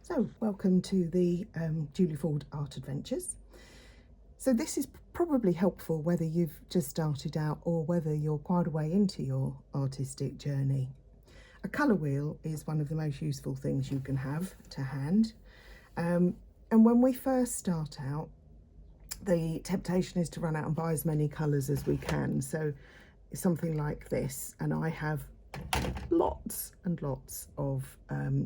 So welcome to the Julie Ford Art Adventures. So this is probably helpful whether you've just started out or whether you're quite a way into your artistic journey. A colour wheel is one of the most useful things you can have to hand. And when we first start out, the temptation is to run out and buy as many colours as we can. So something like this, and I have lots and lots of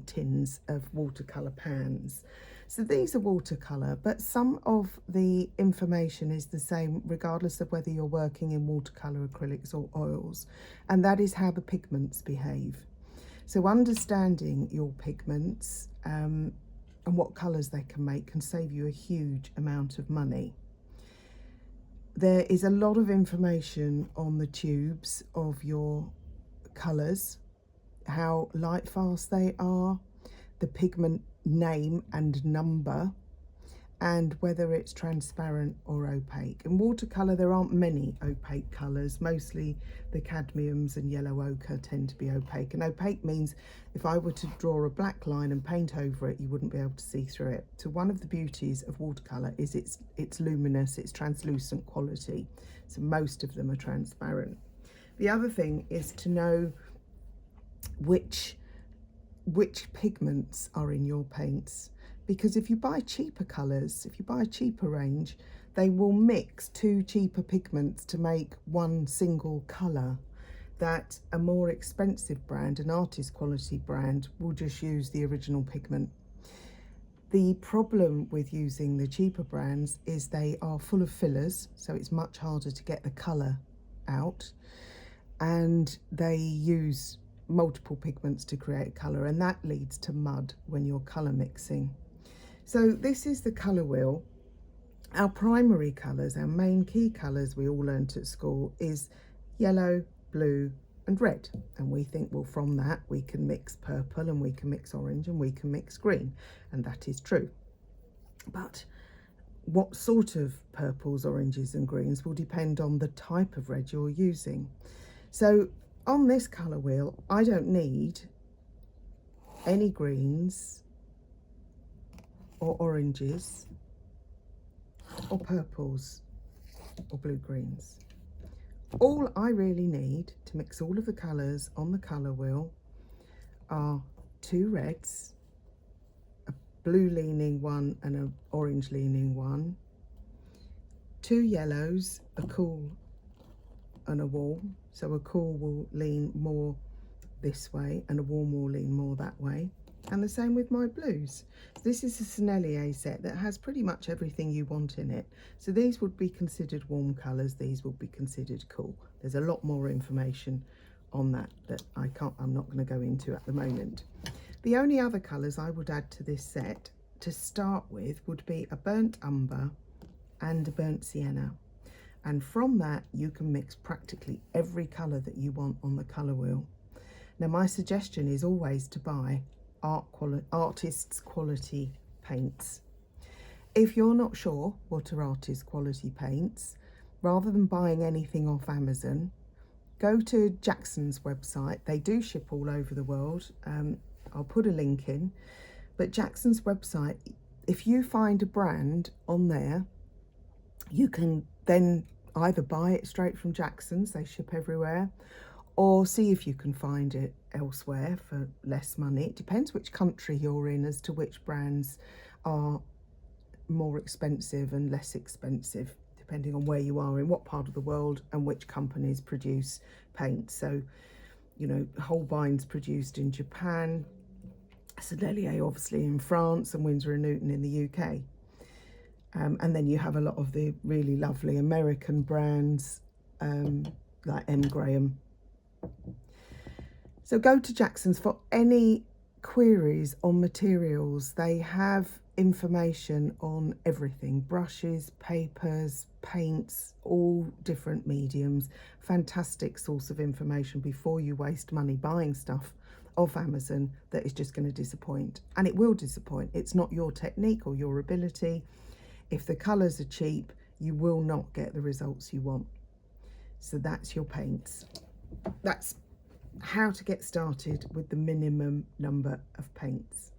tins of watercolour pans. So these are watercolour, but some of the information is the same regardless of whether you're working in watercolour, acrylics or oils, and that is how the pigments behave. So understanding your pigments and what colours they can make can save you a huge amount of money. There is a lot of information on the tubes of your colours, how light fast they are, the pigment name and number, and whether it's transparent or opaque. In watercolour there aren't many opaque colours, mostly the cadmiums and yellow ochre tend to be opaque, and opaque means if I were to draw a black line and paint over it you wouldn't be able to see through it. So one of the beauties of watercolour is its luminous, its translucent quality, so most of them are transparent. The other thing is to know which pigments are in your paints, because if you buy cheaper colours, if you buy a cheaper range, they will mix two cheaper pigments to make one single colour. That a more expensive brand, an artist quality brand, will just use the original pigment. The problem with using the cheaper brands is they are full of fillers, so it's much harder to get the colour out, and they use multiple pigments to create colour, and that leads to mud when you're colour mixing. So this is the colour wheel. Our primary colours, our main key colours we all learnt at school is yellow, blue and red, and we think, well, from that we can mix purple and we can mix orange and we can mix green, and that is true. But what sort of purples, oranges and greens will depend on the type of red you're using. So on this colour wheel, I don't need any greens or oranges or purples or blue-greens. All I really need to mix all of the colours on the colour wheel are two reds, a blue-leaning one and an orange-leaning one, two yellows, a cool and a warm. So a cool will lean more this way and a warm will lean more that way. And the same with my blues. So this is a Sennelier set that has pretty much everything you want in it. So these would be considered warm colours, these would be considered cool. There's a lot more information on that I'm not going to go into at the moment. The only other colours I would add to this set to start with would be a burnt umber and a burnt sienna. And from that you can mix practically every colour that you want on the colour wheel. Now my suggestion is always to buy artist's quality paints. If you're not sure what are artist quality paints, rather than buying anything off Amazon, go to Jackson's website. They do ship all over the world. I'll put a link in, but Jackson's website, if you find a brand on there, you can then either buy it straight from Jackson's, they ship everywhere, or see if you can find it elsewhere for less money. It depends which country you're in as to which brands are more expensive and less expensive, depending on where you are, in what part of the world, and which companies produce paint. So, you know, Holbein's produced in Japan, Sennelier obviously in France, and Winsor & Newton in the UK. And then you have a lot of the really lovely American brands like M. Graham. So go to Jackson's for any queries on materials. They have information on everything: brushes, papers, paints, all different mediums. Fantastic source of information before you waste money buying stuff off Amazon that is just going to disappoint. And it will disappoint. It's not your technique or your ability. If the colours are cheap, you will not get the results you want. So that's your paints. That's how to get started with the minimum number of paints.